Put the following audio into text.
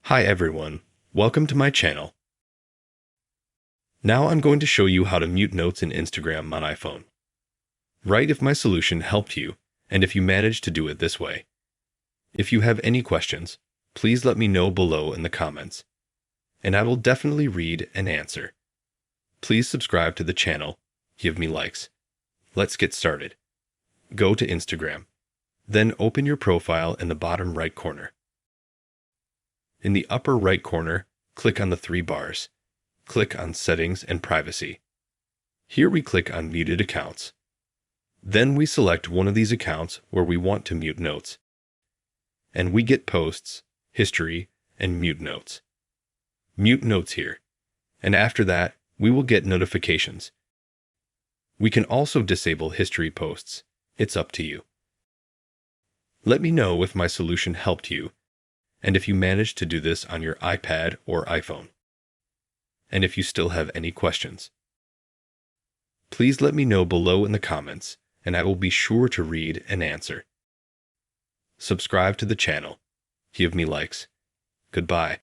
Hi everyone, welcome to my channel. Now I'm going to show you how to mute notes in Instagram on iPhone. Write if my solution helped you and if you managed to do it this way. If you have any questions, please let me know below in the comments, and I will definitely read and answer. Please subscribe to the channel, give me likes. Let's get started. Go to Instagram. Then open your profile in the bottom right corner. In the upper right corner, click on the three bars. Click on Settings and Privacy. Here we click on Muted Accounts. Then we select one of these accounts where we want to mute notes. And we get Posts, History, and Mute Notes. Mute notes here. And after that, we will get notifications. We can also disable history posts. It's up to you. Let me know if my solution helped you, and if you managed to do this on your iPad or iPhone. And if you still have any questions. Please let me know below in the comments, and I will be sure to read and answer. Subscribe to the channel. Give me likes. Goodbye.